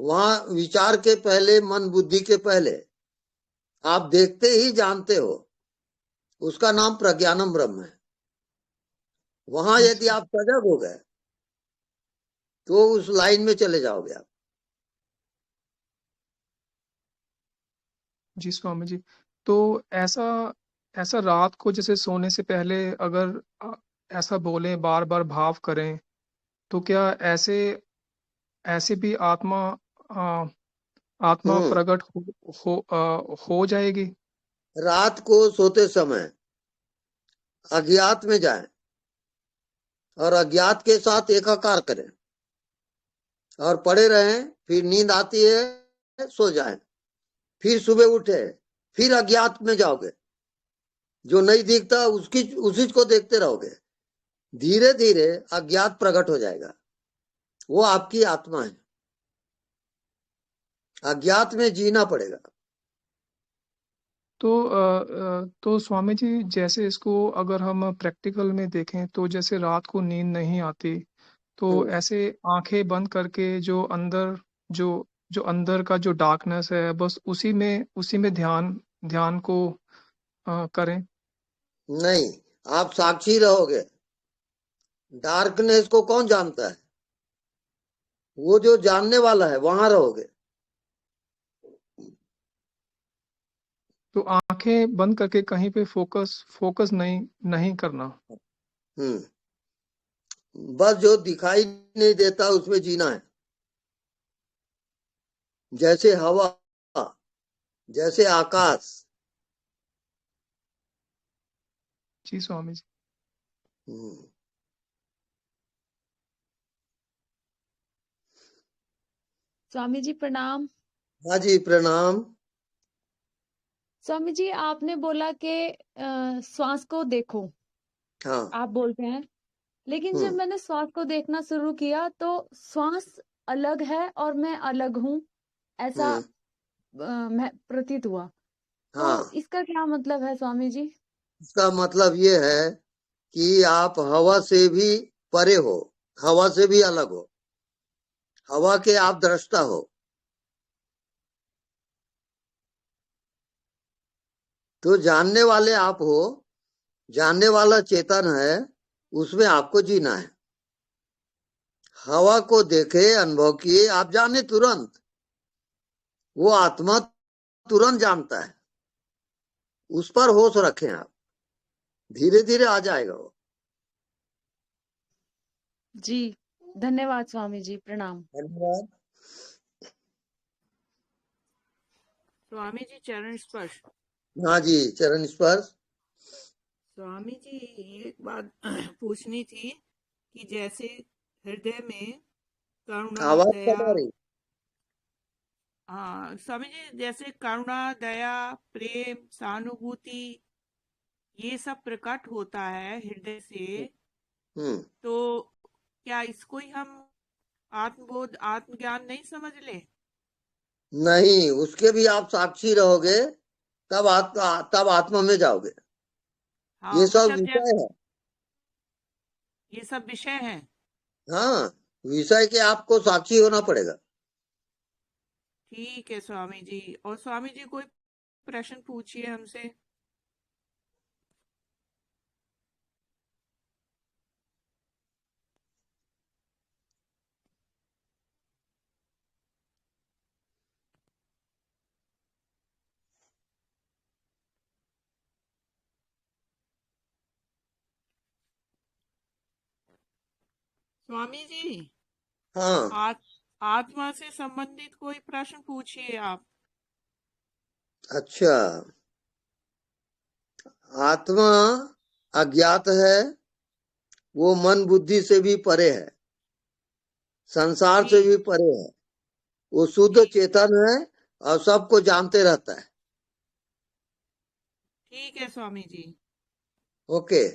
वहां विचार के पहले, मन बुद्धि के पहले आप देखते ही जानते हो, उसका नाम प्रज्ञानम ब्रह्म है। वहां यदि आप सजग हो गए तो उस लाइन में चले जाओगे आप। जी स्वामी जी। तो ऐसा ऐसा रात को जैसे सोने से पहले अगर ऐसा बोलें, बार बार भाव करें, तो क्या ऐसे ऐसे भी आ, आत्मा हम्म प्रकट हो जाएगी? रात को सोते समय अज्ञात में जाएं और अज्ञात के साथ एकाकार करें और पड़े रहें, फिर नींद आती है सो जाएं, फिर सुबह उठे, फिर अज्ञात में जाओगे, जो नहीं दिखता उसकी उसी को देखते रहोगे, धीरे धीरे अज्ञात प्रकट हो जाएगा। वो आपकी आत्मा है। अज्ञात में जीना पड़ेगा। तो स्वामी जी, जैसे इसको अगर हम प्रैक्टिकल में देखें, तो जैसे रात को नींद नहीं आती, तो हम्म ऐसे आंखें बंद करके जो जो अंदर का जो डार्कनेस है, बस उसी में ध्यान ध्यान को करें। नहीं, आप साक्षी रहोगे। डार्कनेस को कौन जानता है? वो जो जानने वाला है, वहां रहोगे। तो आंखें बंद करके कहीं पे फोकस फोकस नहीं नहीं करना। हम्म बस जो दिखाई नहीं देता उसमें जीना है। जैसे हवा, जैसे आकाश। जी स्वामी जी। हम्म स्वामी जी प्रणाम। हाँ जी, प्रणाम। स्वामी जी, आपने बोला कि श्वास को देखो, हाँ। आप बोलते हैं, लेकिन जब हम्म मैंने श्वास को देखना शुरू किया तो श्वास अलग है और मैं अलग हूँ, ऐसा हम्म मैं प्रतीत हुआ। तो हाँ, इसका क्या मतलब है स्वामी जी? इसका मतलब ये है कि आप हवा से भी परे हो, हवा से भी अलग हो, हवा के आप दृष्टा हो। तो जानने वाले आप हो, जानने वाला चेतन है, उसमें आपको जीना है। हवा को देखे, अनुभव किए, आप जाने तुरंत। वो आत्मा तुरंत जानता है। उस पर होश रखें आप, धीरे धीरे आ जाएगा वो। जी धन्यवाद स्वामी जी, प्रणाम। धन्यवाद। स्वामी जी चरण स्पर्श। हाँ जी, चरण स्पर्श। स्वामी जी एक बात पूछनी थी कि जैसे हृदय में करुणा आवाज दया, कट आ रही। हाँ स्वामी जी, जैसे करुणा दया प्रेम सहानुभूति ये सब प्रकट होता है हृदय से, हम्म तो क्या इसको ही हम आत्मबोध आत्मज्ञान नहीं समझ ले? नहीं, उसके भी आप साक्षी रहोगे, तब आत्मा में जाओगे। हाँ ये सब मतलब विषय है। ये सब विषय हैं। हाँ, विषय के आपको साक्षी होना पड़ेगा। ठीक है स्वामी जी। और स्वामी जी कोई प्रश्न पूछिए हमसे। स्वामी जी हाँ। आत्मा से संबंधित कोई प्रश्न पूछिए आप। अच्छा, आत्मा अज्ञात है, वो मन बुद्धि से भी परे है, संसार से ठीक भी परे है। वो शुद्ध ठीक चेतन है और सबको जानते रहता है। ठीक है स्वामी जी। ओके।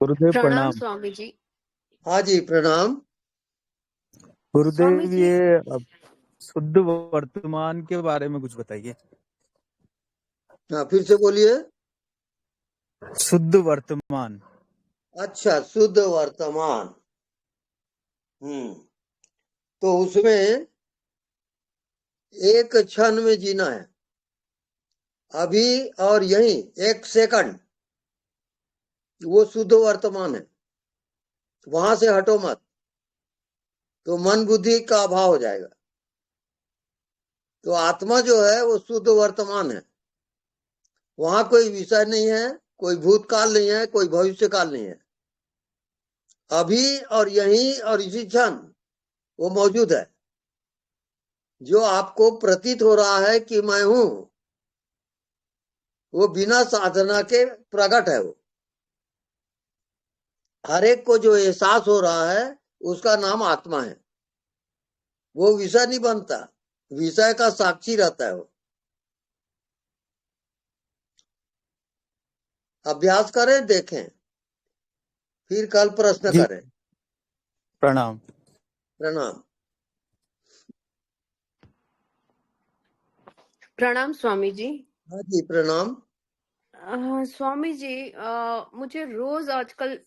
गुरुदेव प्रणाम प्रणाम। स्वामी जी। हाँ जी, प्रणाम। गुरुदेव स्वामी जी, ये शुद्ध वर्तमान के बारे में कुछ बताइए। हाँ, फिर से बोलिए। शुद्ध वर्तमान। अच्छा, शुद्ध वर्तमान। तो उसमें एक क्षण में जीना है, अभी और यहीं, एक सेकंड, वो शुद्ध वर्तमान है। वहां से हटो मत, तो मन बुद्धि का अभाव हो जाएगा। तो आत्मा जो है वो शुद्ध वर्तमान है। वहां कोई विषय नहीं है, कोई भूतकाल नहीं है, कोई भविष्य काल नहीं है। अभी और यहीं और इसी क्षण वो मौजूद है। जो आपको प्रतीत हो रहा है कि मैं हूं, वो बिना साधना के प्रकट है। वो हर एक को जो एहसास हो रहा है उसका नाम आत्मा है। वो विषय नहीं बनता, विषय का साक्षी रहता है। वो अभ्यास करें, देखें, फिर कल प्रश्न जी करें। प्रणाम। प्रणाम। प्रणाम स्वामी जी। हाँ जी, प्रणाम। स्वामी जी, मुझे रोज आजकल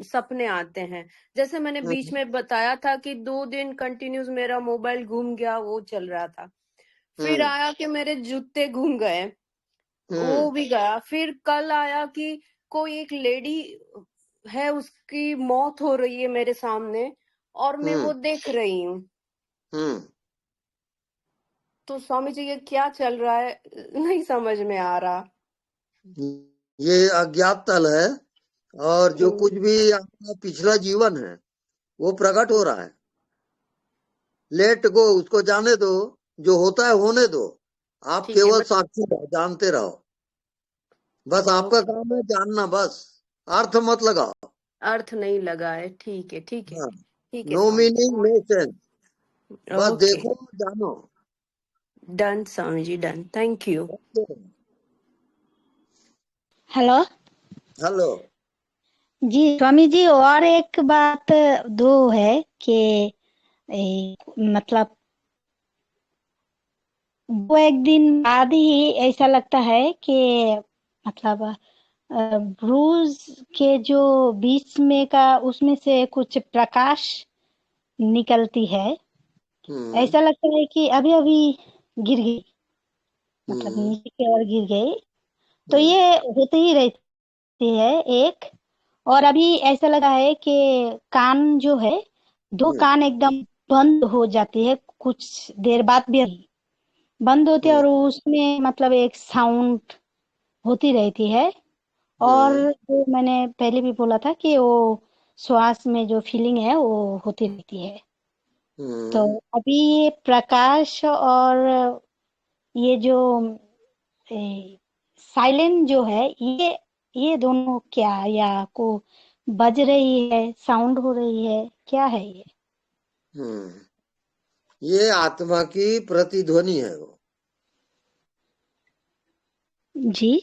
सपने आते हैं। जैसे मैंने बीच में बताया था कि 2 दिन कंटिन्यूस मेरा मोबाइल घूम गया, वो चल रहा था। फिर हम्म आया कि मेरे जूते घूम गए, वो हम्म भी गया। फिर कल आया कि कोई एक लेडी है, उसकी मौत हो रही है मेरे सामने और मैं वो हम्म देख रही हूँ। हम्म तो स्वामी जी, ये क्या चल रहा है? नहीं समझ में आ रहा। ये अज्ञात तल है, और जो कुछ हम्म, भी आपका पिछला जीवन है वो प्रकट हो रहा है। लेट गो, उसको जाने दो। जो होता है होने दो। आप ठीक है, केवल बट साक्षी रहो, जानते रहो। बस आपका ओके, काम है जानना, बस अर्थ मत लगाओ। अर्थ नहीं लगा है। ठीक है, ठीक है, हाँ, ठीक है no Swami meaning no sense. जी। बस ओके, देखो, जानो। Done Swami ji, done. Thank you. Hello hello. जी स्वामी जी, और एक बात दो है कि मतलब वो एक दिन बाद ही ऐसा लगता है कि मतलब ब्रूज के जो बीच में का उसमें से कुछ प्रकाश निकलती है। ऐसा लगता है कि अभी अभी गिर गई, मतलब हम्म नीचे की ओर गिर गई। तो हम्म ये होती ही रहती है एक। और अभी ऐसा लगा है कि कान जो है, दो हम्म कान एकदम बंद हो जाती है, कुछ देर बाद भी बंद होती है, हम्म और उसमें मतलब एक साउंड होती रहती है। और हम्म जो मैंने पहले भी बोला था कि वो श्वास में जो फीलिंग है वो होती रहती है। तो हम्म अभी ये प्रकाश और ये जो साइलेंट जो है, ये दोनों क्या, या को बज रही है, साउंड हो रही है, क्या है ये? हम्म ये आत्मा की प्रतिध्वनि है। वो जी।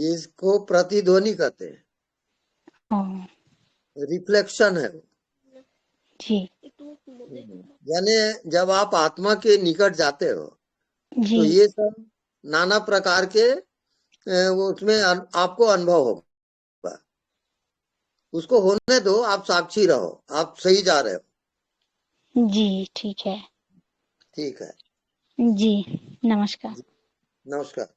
इसको प्रतिध्वनि कहते हैं, हाँ, रिफ्लेक्शन है वो। जी यानी जब आप आत्मा के निकट जाते हो जी तो ये सब नाना प्रकार के वो उसमें आपको अनुभव होगा। उसको होने दो, आप साक्षी रहो, आप सही जा रहे हो। जी, ठीक है। ठीक है जी, नमस्कार। जी, नमस्कार।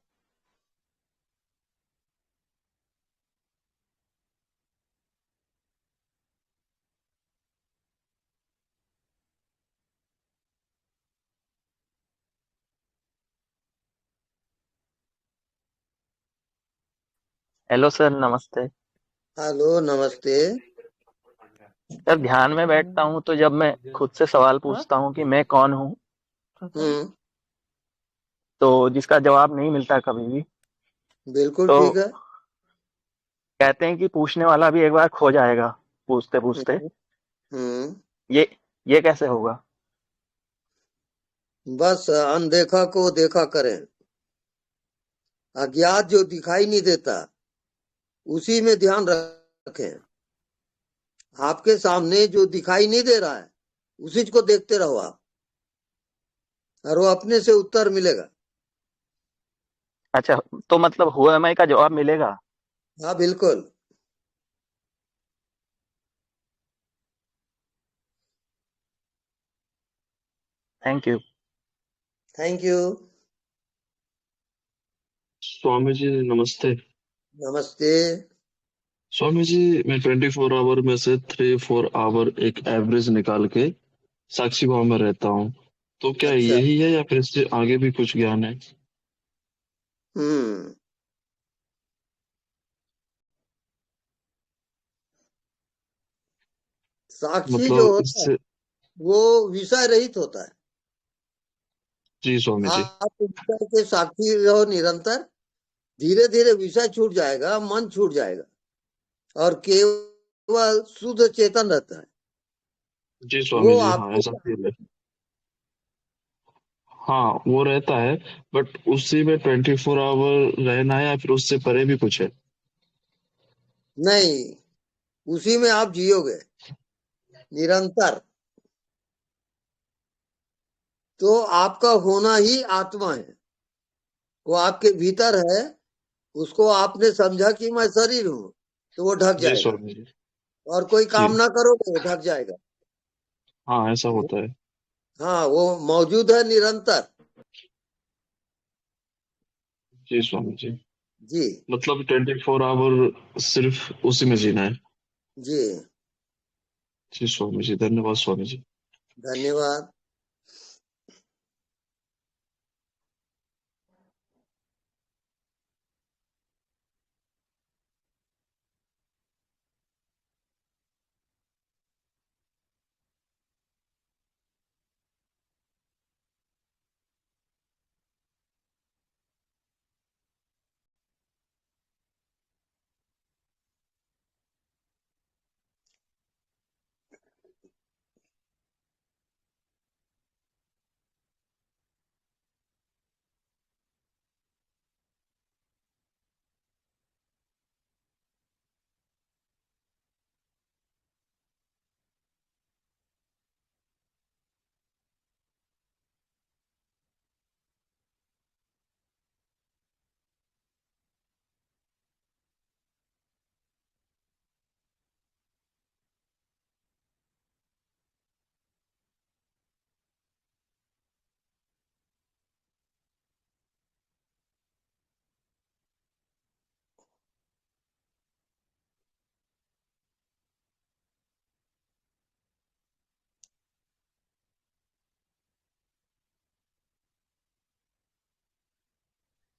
हेलो सर, नमस्ते। हेलो, नमस्ते। सर, ध्यान में बैठता हूँ तो जब मैं खुद से सवाल पूछता हूँ कि मैं कौन हूँ, हम्म तो जिसका जवाब नहीं मिलता कभी भी, बिल्कुल तो ठीक है। कहते हैं कि पूछने वाला भी एक बार खो जाएगा पूछते पूछते। हम्म ये ये कैसे होगा? बस अनदेखा को देखा करें। अज्ञात जो दिखाई नहीं देता, उसी में ध्यान रखें। आपके सामने जो दिखाई नहीं दे रहा है, उसी को देखते रहो आप। और वो अपने से उत्तर मिलेगा। अच्छा, तो मतलब हु एम आई का जवाब मिलेगा। हाँ बिल्कुल। Thank you. Thank you. Swami ji नमस्ते। नमस्ते। स्वामी जी मैं 24 आवर में से 3-4 आवर एक एवरेज निकाल के साक्षी भाव में रहता हूँ, तो क्या अच्छा। यही है या फिर इससे आगे भी कुछ ज्ञान है? हम्म। साक्षी जो मतलब होता है इससे। वो विषय रहित होता है। जी स्वामी जी। आप विषय के साक्षी रहो निरंतर, धीरे धीरे विषय छूट जाएगा, मन छूट जाएगा और केवल शुद्ध चेतन रहता है। जी स्वामी वो जी, हाँ आपको ऐसा फील है। हाँ वो रहता है, बट उसी में 24 आवर रहना है या फिर उससे परे भी कुछ है? नहीं, उसी में आप जियोगे निरंतर। तो आपका होना ही आत्मा है, वो आपके भीतर है। उसको आपने समझा कि मैं शरीर हूं, तो वो ढक जी जाएगा। स्वामी जी। और कोई जी काम ना करोगे वो ढक जाएगा। हाँ ऐसा होता है। हाँ, वो मौजूद है निरंतर। जी स्वामी जी। जी। मतलब 24 आवर सिर्फ उसी में जीना है। जी। जी स्वामी जी, धन्यवाद स्वामी जी। धन्यवाद।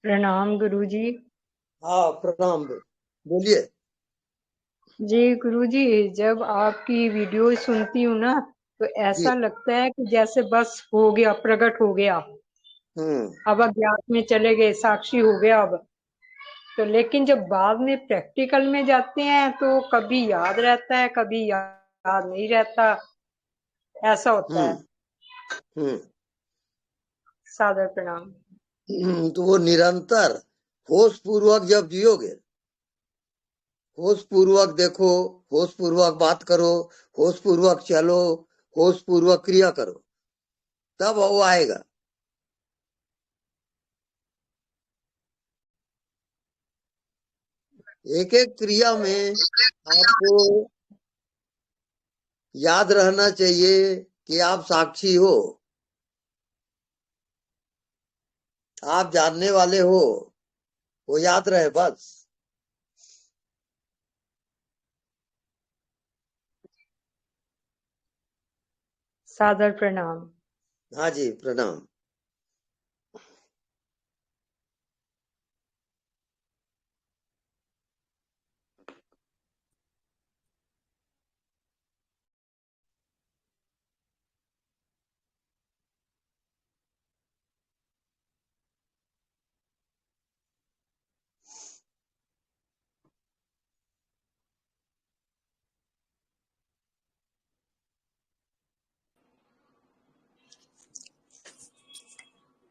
प्रणाम गुरुजी। हाँ प्रणाम, बोलिए। जी गुरुजी, जब आपकी वीडियो सुनती हूँ ना तो जी। ऐसा लगता है कि जैसे बस हो गया, प्रकट हो गया, हम्म। अब अज्ञात में चले गए, साक्षी हो गया अब। तो लेकिन जब बाद में प्रैक्टिकल में जाते हैं तो कभी याद रहता है, कभी याद नहीं रहता, ऐसा होता है। हम्म। हम्म। सादर प्रणाम। तो वो निरंतर होश पूर्वक जब जियोगे, होश पूर्वक देखो, होश पूर्वक बात करो, होश पूर्वक चलो, होश पूर्वक क्रिया करो, तब वो आएगा। एक एक क्रिया में आपको याद रहना चाहिए कि आप साक्षी हो, आप जानने वाले हो, वो याद रहे बस। सादर प्रणाम। हाँ जी प्रणाम।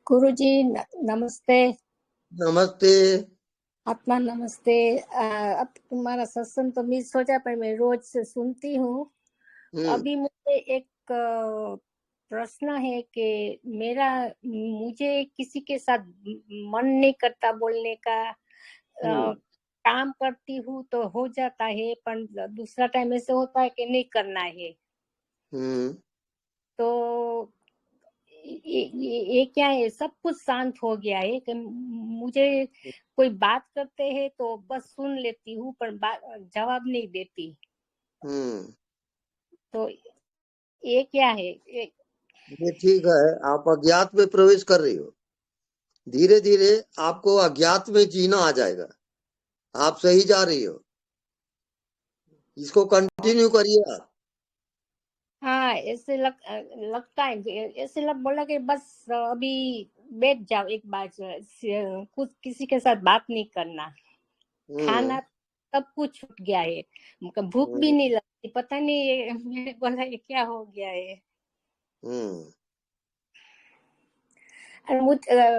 गुरुजी नमस्ते। नमस्ते। आत्मा नमस्ते। अब तुम्हारा सत्संग तो मिस हो जाए पर मैं रोज से सुनती हूँ। हम्म। अभी मुझे एक प्रश्न है कि मुझे किसी के साथ मन नहीं करता बोलने का। हम्म काम करती हूँ तो हो जाता है, पर दूसरा टाइम ऐसे होता है कि नहीं करना है। हम्म तो ये क्या है, सब कुछ शांत हो गया है कि मुझे कोई बात करते हैं तो बस सुन लेती हूँ, पर जवाब नहीं देती। हम्म तो ये क्या है? ये ठीक है, आप अज्ञात में प्रवेश कर रही हो। धीरे धीरे आपको अज्ञात में जीना आ जाएगा। आप सही जा रही हो, इसको कंटिन्यू करिए आप। हाँ, ऐसे लगता है, ऐसे बोला कि बस अभी बैठ जाओ एक बार, कुछ किसी के साथ बात नहीं करना। खाना सब कुछ छूट गया है, भूख भी नहीं लगती। पता नहीं ये मैंने बोला ये क्या हो गया है।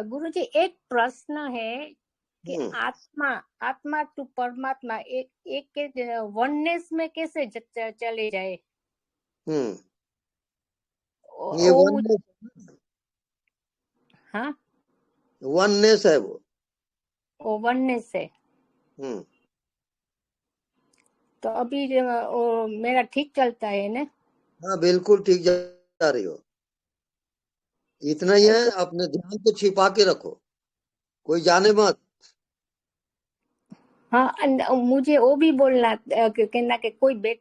गुरुजी, एक प्रश्न है कि आत्मा टू परमात्मा एक वननेस में कैसे चले जाए? ये वननेस, हाँ, वननेस है वो वननेस है। तो अभी मेरा ठीक चलता है ना? हाँ, बिल्कुल ठीक जा रही हो। इतना ही है, अपने ध्यान को छिपा के रखो, कोई जाने मत। हाँ, मुझे वो भी बोलना कहना कि कोई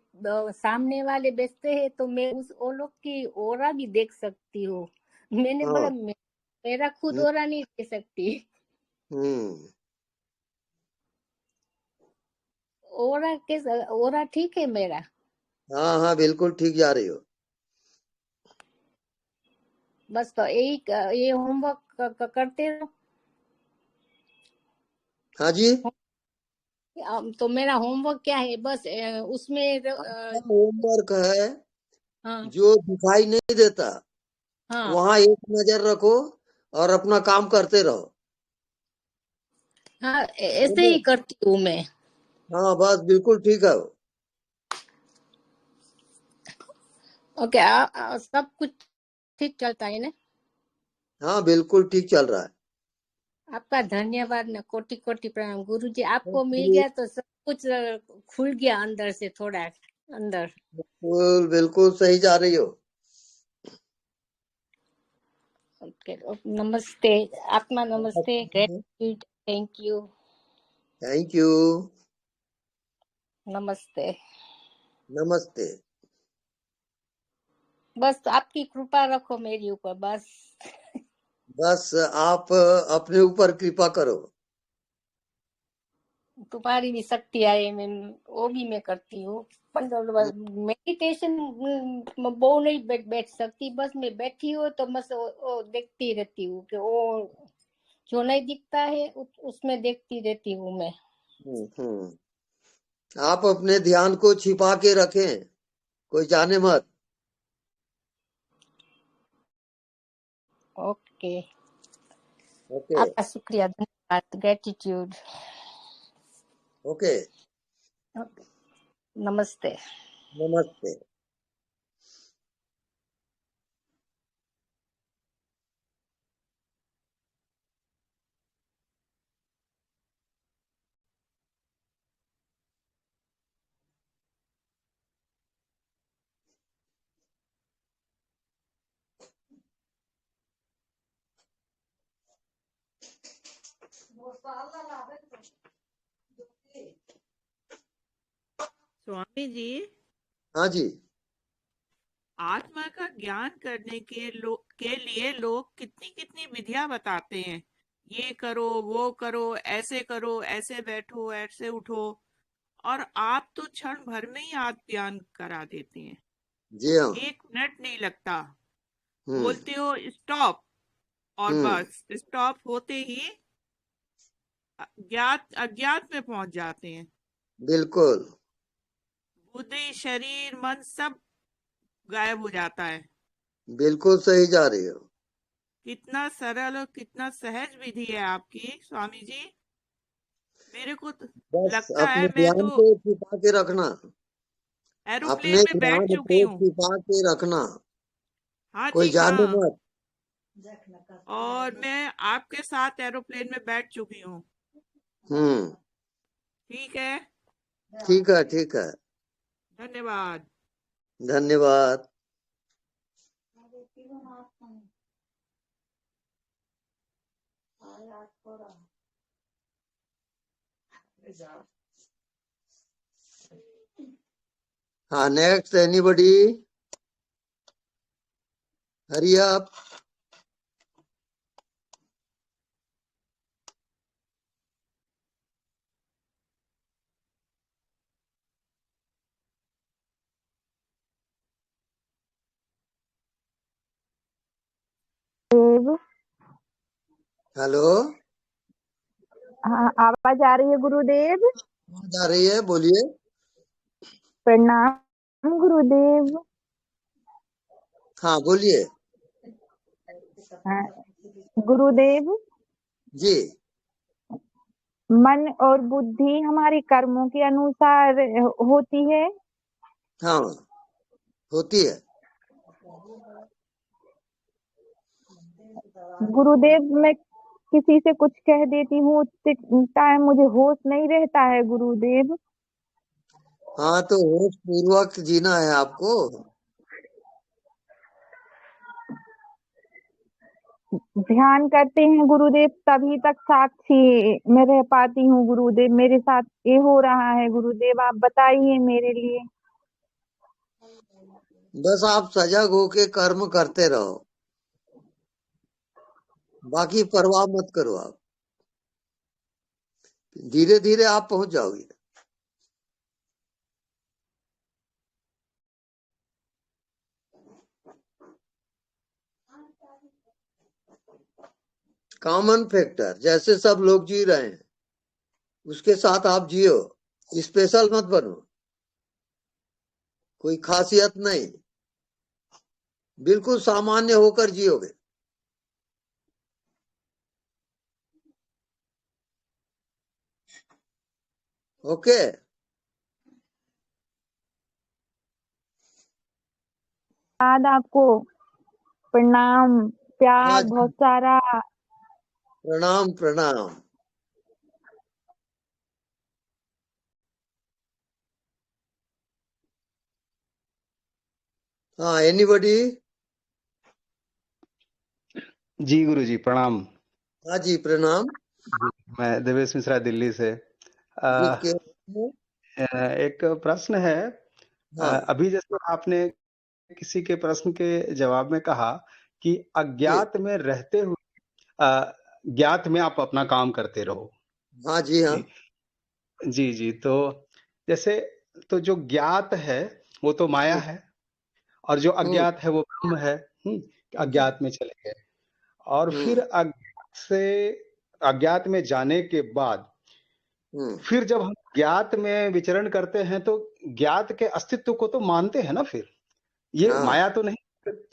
सामने वाले बैठते हैं तो मैं वो लोग की ओरा भी देख सकती हूँ। मैंने बोला मेरा खुद ओरा नहीं देख सकती। ओरा ठीक है मेरा? हाँ हाँ, बिल्कुल ठीक जा रही हो। बस तो ये होमवर्क करते रहो। हाँ जी, तो मेरा होमवर्क क्या है? बस उसमें होमवर्क है, हाँ जो दिखाई नहीं देता हाँ वहां एक नजर रखो और अपना काम करते रहो। हाँ, ऐसे ही करती हूँ मैं। हाँ, बस बिल्कुल ठीक है। ओके, सब कुछ ठीक चलता है ना? हाँ, बिल्कुल ठीक चल रहा है। आपका धन्यवाद ना, कोटि कोटि प्रणाम गुरुजी। आपको मिल गया तो सब कुछ खुल गया अंदर से, थोड़ा अंदर। बिल्कुल बिल्कुल सही जा रही हो। ओके, नमस्ते आत्मा, नमस्ते, gratitude, thank you, thank you, नमस्ते। नमस्ते। बस आपकी कृपा रखो मेरे ऊपर, बस आप अपने ऊपर कृपा करो। तुम्हारी भी शक्ति आए, मैं वो भी मैं करती हूँ। मेडिटेशन वो नहीं बैठ सकती, बस मैं बैठी हूँ तो बस वो देखती रहती हूँ कि वो जो नहीं दिखता है उसमें देखती रहती हूँ मैं। आप अपने ध्यान को छिपा के रखें, कोई जाने मत। ओके, ओके आपका शुक्रिया, धन्यवाद, ग्रेटिट्यूड। ओके, नमस्ते। नमस्ते। स्वामी जी, हाँ जी, आत्मा का ज्ञान करने के लिए लोग कितनी कितनी विधियां बताते हैं। ये करो, वो करो, ऐसे बैठो, ऐसे उठो, और आप तो क्षण भर में ही आत्म ज्ञान करा देते हैं। जी हाँ। 1 मिनट नहीं लगता। बोलते हो स्टॉप, और बस स्टॉप होते ही अज्ञात में पहुंच जाते हैं। बिल्कुल बुद्धि, शरीर, मन सब गायब हो जाता है। बिल्कुल सही जा रही हो। कितना सरल और कितना सहज विधि है आपकी स्वामी जी। मेरे को तो बस लगता है अपने मैं ध्यान तो को छिपा के रखना, अपने एरोप्लेन में बैठ ध्यान चुकी को हूँ। छिपा के रखना। हाँ कोई जी जाने हाँ, मत। और मैं आपके साथ एरोप्लेन में बैठ चुकी हूँ। ठीक है, ठीक है, ठीक है, धन्यवाद। धन्यवाद। हाँ, next anybody? Hurry up. Hello, हाँ, आवाज आ रही है गुरुदेव? आवाज आ रही है, बोलिए। प्रणाम गुरुदेव। हाँ, बोलिए। हाँ, गुरुदेव, जी। मन और बुद्धि हमारी कर्मों के अनुसार होती है। हाँ, होती है। गुरुदेव, मैं किसी से कुछ कह देती हूँ, उतने टाइम मुझे होश नहीं रहता है गुरुदेव। हाँ, तो होश पूर्वक जीना है आपको। ध्यान करते हैं गुरुदेव, तभी तक साक्षी में रह पाती हूँ गुरुदेव। मेरे साथ ये हो रहा है गुरुदेव, आप बताइए मेरे लिए। बस आप सजग होके कर्म करते रहो, बाकी परवाह मत करो आप। धीरे धीरे आप पहुंच जाओगे। कॉमन फैक्टर, जैसे सब लोग जी रहे हैं उसके साथ आप जियो, स्पेशल मत बनो, कोई खासियत नहीं, बिल्कुल सामान्य होकर जियोगे। ओके। बाद आपको प्रणाम, हाँ प्यार जी, बहुत सारा। प्रणाम प्रणाम। हाँ, एनीबडी? जी गुरुजी प्रणाम। हाँ जी, प्रणाम। जी, मैं देवेश मिश्रा दिल्ली से। जी, अ, एक प्रश्न है। हाँ अभी जैसे आपने किसी के प्रश्न के जवाब में कहा कि जी, अज्ञात में रहते हुए ज्ञात में आप अपना काम करते रहो। हाँ जी, हाँ। जी जी जी, तो जैसे तो जो ज्ञात है वो तो माया हम्म, है, और जो हम्म, अज्ञात है वो ब्रह्म है। अज्ञात में चले गए, और फिर हम्म, अज्ञात में जाने के बाद हम्म, फिर जब हम ज्ञात में विचरण करते हैं तो ज्ञात के अस्तित्व को तो मानते हैं ना। फिर ये हाँ, माया तो नहीं,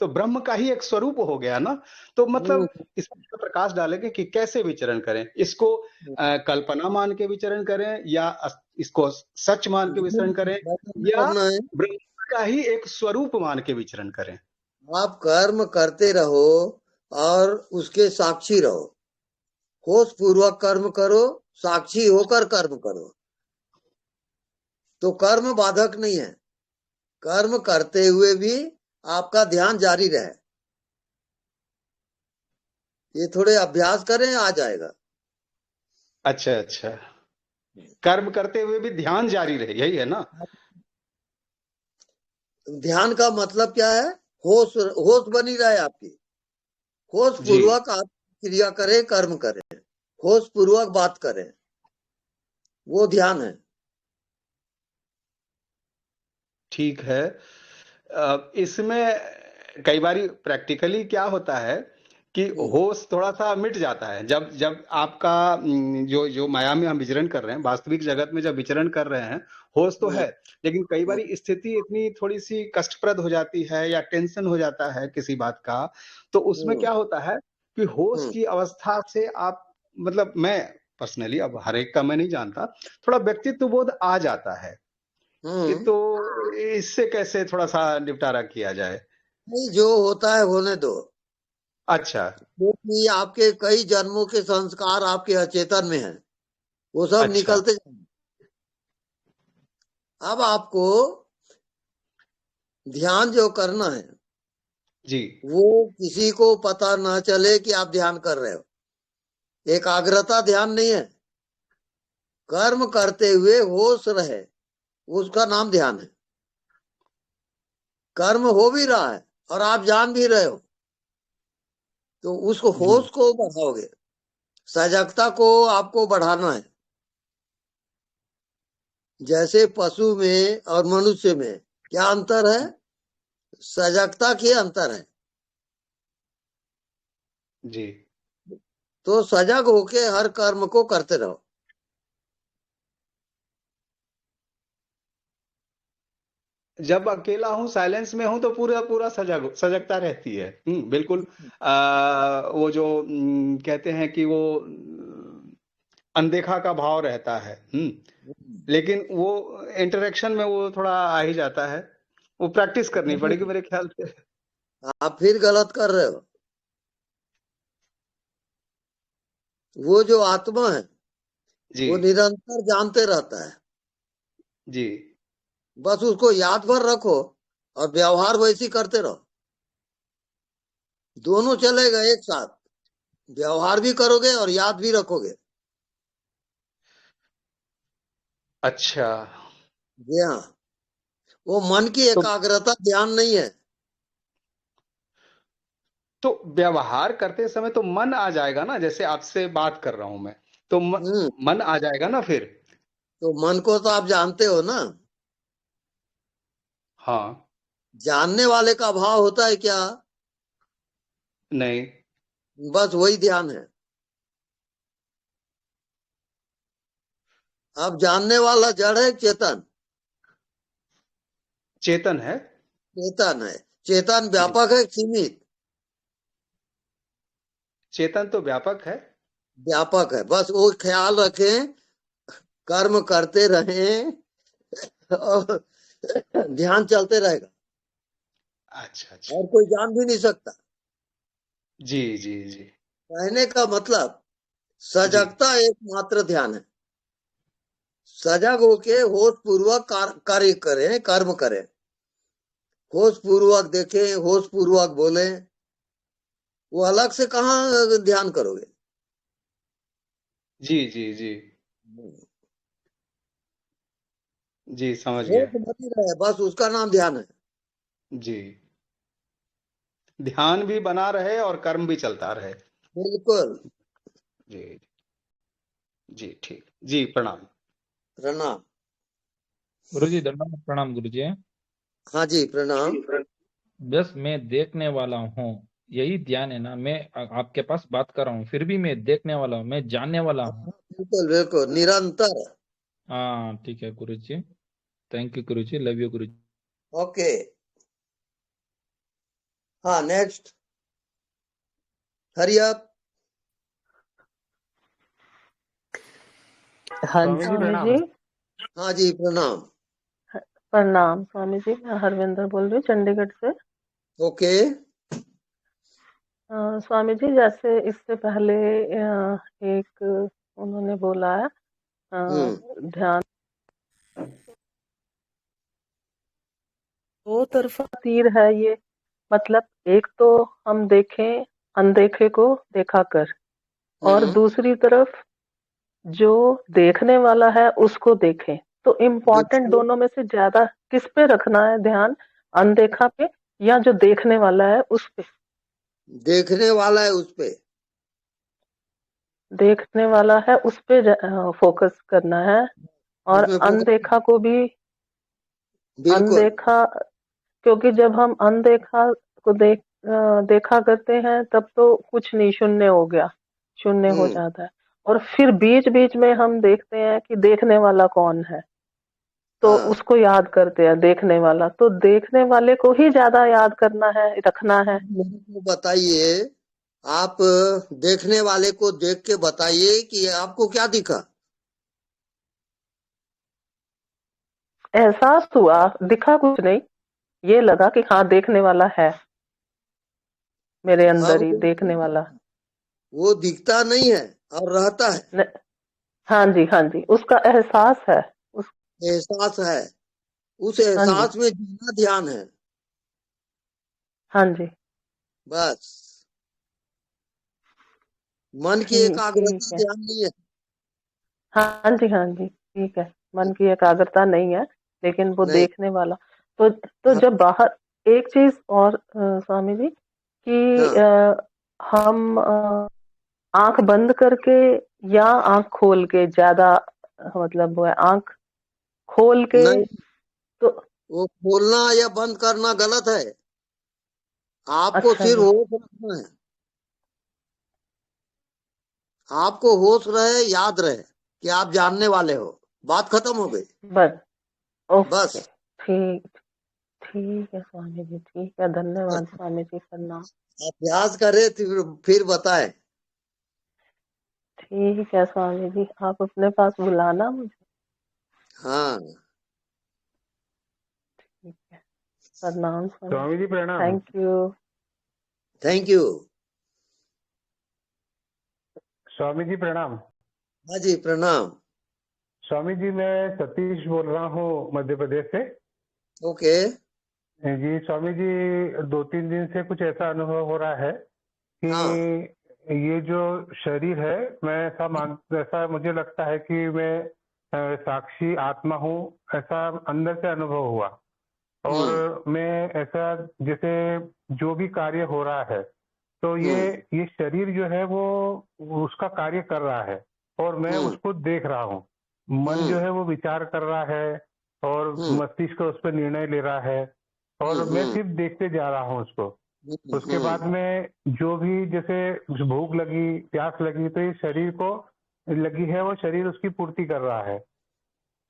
तो ब्रह्म का ही एक स्वरूप हो गया ना। तो हम्म, मतलब इस पर प्रकाश डालेंगे कि कैसे विचरण करें इसको। कल्पना मान के विचरण करें, या इसको सच मान के विचरण करें, या करना है। ब्रह्म का ही एक स्वरूप मान के विचरण करें। आप कर्म करते रहो और उसके साक्षी रहो, होश पूर्वक कर्म करो, साक्षी होकर कर्म करो, तो कर्म बाधक नहीं है। कर्म करते हुए भी आपका ध्यान जारी रहे, ये थोड़े अभ्यास करें, आ जाएगा। अच्छा अच्छा, कर्म करते हुए भी ध्यान जारी रहे, यही है ना? ध्यान का मतलब क्या है? होश, होश बनी रहे आपकी, होश जी पूर्वक आप क्रिया करें, कर्म करें, होश पूर्वक बात करें, वो ध्यान है। ठीक है। इसमें कई बार प्रैक्टिकली क्या होता है कि होश थोड़ा सा मिट जाता है जब जब आपका जो जो माया में हम विचरण कर रहे हैं, वास्तविक जगत में जब विचरण कर रहे हैं, होश तो है, लेकिन कई बार स्थिति इतनी थोड़ी सी कष्टप्रद हो जाती है या टेंशन हो जाता है किसी बात का। तो उसमें क्या होता है कि होश की अवस्था से आप, मतलब मैं पर्सनली, अब हर एक का मैं नहीं जानता, थोड़ा व्यक्तित्व बोध आ जाता है। तो इससे कैसे थोड़ा सा निपटारा किया जाए? नहीं, जो होता है होने दो, अच्छा क्योंकि आपके कई जन्मों के संस्कार आपके अचेतन में हैं, वो सब अच्छा निकलते जाएंगे। अब आपको ध्यान जो करना है जी वो किसी को पता ना चले कि आप ध्यान कर रहे हो। एकाग्रता ध्यान नहीं है, कर्म करते हुए होश रहे, उसका नाम ध्यान है। कर्म हो भी रहा है और आप जान भी रहे हो, तो उसको होश को बढ़ाओगे, सजगता को आपको बढ़ाना है। जैसे पशु में और मनुष्य में क्या अंतर है? सजगता की अंतर है। जी तो सजग होके हर कर्म को करते रहो। जब अकेला हूँ, साइलेंस में हूँ, तो पूरा पूरा सजगता रहती है। बिल्कुल। वो जो कहते हैं कि वो अनदेखा का भाव रहता है। लेकिन वो इंटरेक्शन में वो थोड़ा आ ही जाता है। वो प्रैक्टिस करनी पड़ेगी मेरे ख्याल से। आप फिर गलत कर रहे हो। वो जो आत्मा है जी वो निरंतर जानते रहता है, जी बस उसको याद भर रखो और व्यवहार वैसी करते रहो। दोनों चलेगा एक साथ, व्यवहार भी करोगे और याद भी रखोगे। अच्छा। जी हाँ, वो मन की तो एकाग्रता ध्यान नहीं है। तो व्यवहार करते समय तो मन आ जाएगा ना, जैसे आपसे बात कर रहा हूं मैं, तो मन आ जाएगा ना फिर। तो मन को तो आप जानते हो ना। हाँ। जानने वाले का भाव होता है क्या? नहीं। बस वही ध्यान है। अब जानने वाला जड़ है चेतन? चेतन है। चेतन है। चेतन जी व्यापक है सीमित? चेतन तो व्यापक है। व्यापक है। बस वो ख्याल रखें, कर्म करते रहें और ध्यान चलते रहेगा, अच्छा अच्छा। और कोई जान भी नहीं सकता। जी जी जी कहने का मतलब जी सजगता एकमात्र ध्यान है। सजग होके होश पूर्वक कार्य करें, कर्म करें, होश पूर्वक देखें, होश पूर्वक बोले। वो अलग से कहाँ ध्यान करोगे? जी जी जी जी समझ गया। होश बनी रहे, बस उसका नाम ध्यान है। जी, ध्यान भी बना रहे और कर्म भी चलता रहे। बिल्कुल। जी जी ठीक जी। प्रणाम। प्रणाम। गुरुजी दंडवत प्रणाम गुरुजी। हाँ जी प्रणाम। बस मैं देखने वाला हूँ, यही ध्यान है ना। मैं आपके पास बात कर रहा हूँ, फिर भी मैं देखने वाला हूँ, मैं जानने वाला हूँ। बिल्कुल बिल्कुल, निरंतर। हाँ ठीक है Guruji, thank you Guruji, love you Guruji. Okay. हाँ नेक्स्ट, हरी अप। हाँ स्वामी जी स्वामी प्रणाम। जी। हाँ जी प्रणाम। प्रणाम स्वामी जी, मैं हरविंदर बोल रही हूँ चंडीगढ़ से। ओके। स्वामी जी, जैसे इससे पहले एक उन्होंने बोला है ध्यान दो तरफा तीर है ये। मतलब एक तो हम देखें अनदेखे को देखा कर, और दूसरी तरफ जो देखने वाला है उसको देखें। तो इम्पोर्टेंट देखिए, दोनों में से ज्यादा किस पे रखना है ध्यान, अनदेखा पे या जो देखने वाला है उस पे? देखने वाला है उस पे। देखने वाला है उस पे फोकस करना है, और उसमें फोकस। अनदेखा को भी बिल्कुल। अनदेखा, क्योंकि जब हम अनदेखा को देखा करते हैं तब तो कुछ नहीं, शून्य हो गया, शून्य हो जाता है। और फिर बीच बीच में हम देखते हैं कि देखने वाला कौन है, तो हाँ, उसको याद करते हैं देखने वाला। तो देखने वाले को ही ज्यादा याद करना है, रखना है। मेरे को बताइए, आप देखने वाले को देख के बताइए कि आपको क्या दिखा? एहसास हुआ, दिखा कुछ नहीं, ये लगा कि हाँ देखने वाला है। मेरे अब अंदर ही देखने वाला। वो दिखता नहीं है और रहता है, न, हाँ जी, हाँ जी, उसका एहसास है। उस एहसास है। उस हाँ जी, एहसास में जीना ध्यान है, हाँ जी, बस। मन की ठीक एकाग्रता है। ध्यान नहीं है। हाँ जी, हाँ जी, ठीक है। मन की एकाग्रता नहीं है, लेकिन वो नहीं। देखने वाला। तो हाँ जब बाहर एक चीज और स्वामी जी कि हाँ। हम आंख बंद करके या आंख खोल के ज्यादा मतलब वो है आंख खोल के नहीं, तो वो खोलना या बंद करना गलत है। आपको अच्छा सिर्फ जी, होश रखना है। आपको होश रहे, याद रहे कि आप जानने वाले हो। बात खत्म हो गई, बस बस। ओके। ठीक ठीक है स्वामी जी, ठीक है, धन्यवाद स्वामी जी, प्रणाम। अभ्यास करे फिर बताए। ठीक है स्वामी जी, आप अपने पास बुलाना मुझे। हाँ, ठीक है, प्रणाम स्वामी स्वामी जी, जी प्रणाम। Thank you. Thank you. Swami ji प्रणाम। हाँ जी, प्रणाम। स्वामी जी मैं सतीश बोल रहा हूँ मध्य प्रदेश से। ओके। जी स्वामी जी, 2-3 दिन से कुछ ऐसा अनुभव हो रहा है कि ये जो शरीर है, मैं ऐसा मुझे लगता है कि मैं साक्षी आत्मा हूँ, ऐसा अंदर से अनुभव हुआ। और मैं ऐसा जैसे जो भी कार्य हो रहा है तो ये शरीर जो है वो उसका कार्य कर रहा है और मैं उसको देख रहा हूँ। मन जो है वो विचार कर रहा है और मस्तिष्क उस पर निर्णय ले रहा है और मैं सिर्फ देखते जा रहा हूँ उसको। उसके बाद में जो भी जैसे भूख लगी, प्यास लगी, तो ये शरीर को लगी है, वो शरीर उसकी पूर्ति कर रहा है।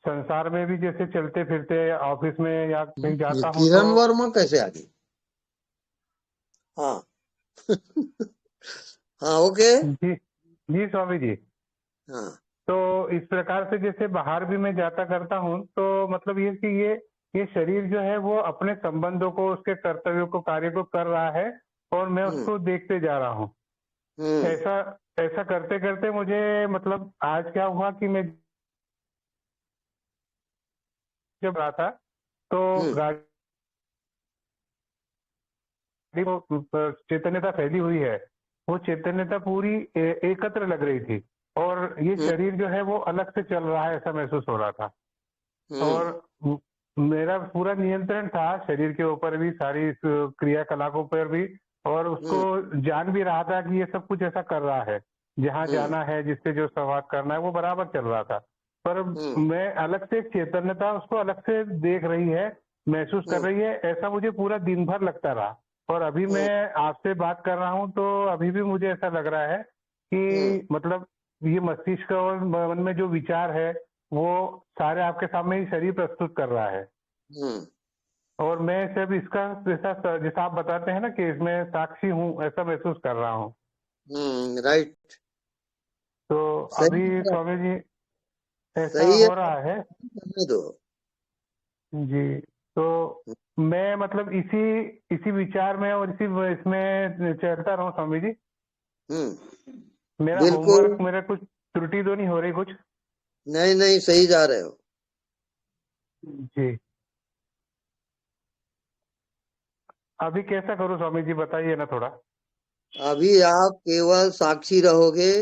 संसार में भी जैसे चलते फिरते ऑफिस में या कहीं जाता हूँ तो किरण वर्मा कैसे आ गई? हाँ। हाँ, ओके। जी जी स्वामी जी। हाँ। तो इस प्रकार से जैसे बाहर भी मैं जाता करता हूँ तो मतलब ये कि ये शरीर जो है वो अपने संबंधों को, उसके कर्तव्यों को, कार्य को कर रहा है और मैं उसको देखते जा रहा हूँ। ऐसा ऐसा करते करते मुझे मतलब आज क्या हुआ कि मैं जब रहा था तो गाड़ी चैतन्यता फैली हुई है, वो चैतन्यता पूरी एकत्र लग रही थी और ये शरीर जो है वो अलग से चल रहा है, ऐसा महसूस हो रहा था। और मेरा पूरा नियंत्रण था शरीर के ऊपर भी, सारी इस क्रियाकलापों पर भी, और उसको जान भी रहा था कि ये सब कुछ ऐसा कर रहा है, जहाँ जाना है, जिससे जो संवाद करना है वो बराबर चल रहा था। पर मैं अलग से एक चैतन्यता उसको अलग से देख रही है, महसूस कर रही है, ऐसा मुझे पूरा दिन भर लगता रहा। और अभी मैं आपसे बात कर रहा हूँ तो अभी भी मुझे ऐसा लग रहा है कि मतलब ये मस्तिष्क और मन में जो विचार है वो सारे आपके सामने ही शरीर प्रस्तुत कर रहा है। और मैं सिर्फ इसका जैसा आप बताते हैं ना कि इसमें साक्षी हूँ, ऐसा महसूस कर रहा हूँ। राइट। तो अभी स्वामी जी ऐसा सही है, हो रहा है करने दो। जी। तो मैं मतलब इसी विचार में और इसी इसमें चलता रहूं स्वामी जी। मेरा बिल्कुल। होमवर्क, मेरा कुछ त्रुटि तो नहीं हो रही कुछ? नहीं नहीं, सही जा रहे हो जी। अभी कैसा करूं स्वामी जी, बताइए ना थोड़ा। अभी आप केवल साक्षी रहोगे,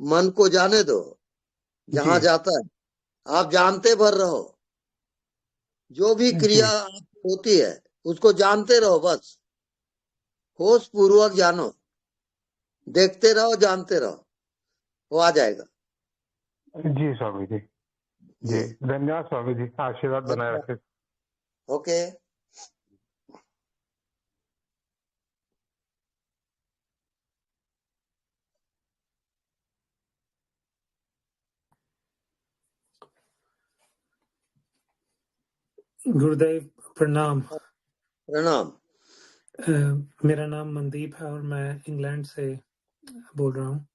मन को जाने दो जहां जी जाता है। आप जानते भर रहो, जो भी क्रिया जी होती है उसको जानते रहो, बस होश पूर्वक जानो, देखते रहो, जानते रहो, वो आ जाएगा। जी स्वामी जी। जी धन्यवाद स्वामी जी, आशीर्वाद बनाए रखे। ओके। गुरुदेव प्रणाम। प्रणाम। मेरा नाम मनदीप है और मैं इंग्लैंड से बोल रहा हूँ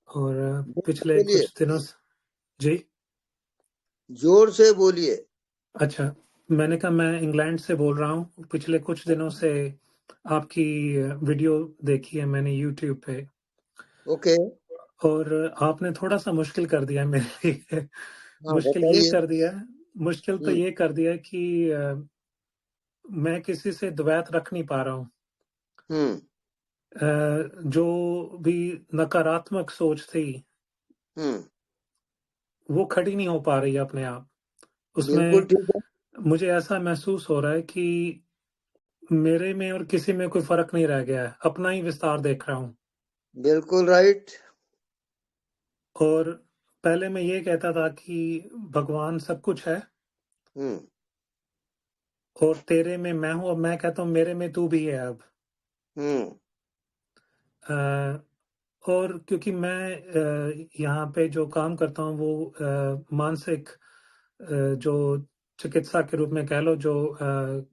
और पिछले कुछ दिनों से जी जोर से बोलिए। अच्छा, मैंने कहा मैं इंग्लैंड से बोल रहा हूँ। पिछले कुछ दिनों से आपकी वीडियो देखी है मैंने यूट्यूब पे, ओके, और आपने थोड़ा सा मुश्किल कर दिया मेरे लिए। हाँ मुश्किल ये बताइए। कर दिया, मुश्किल तो ये कर दिया कि मैं किसी से द्वैत रख नहीं पा रहा हूँ। जो भी नकारात्मक सोच थी वो खड़ी नहीं हो पा रही है अपने आप। बिल्कुल उसमें ठीक है। मुझे ऐसा महसूस हो रहा है कि मेरे में और किसी में कोई फर्क नहीं रह गया है, अपना ही विस्तार देख रहा हूँ। बिल्कुल राइट। और पहले मैं ये कहता था कि भगवान सब कुछ है और तेरे में मैं हूँ, अब मैं कहता हूँ मेरे में तू भी है अब। और क्योंकि मैं यहाँ पे जो काम करता हूँ वो मानसिक जो चिकित्सा के रूप में कह लो, जो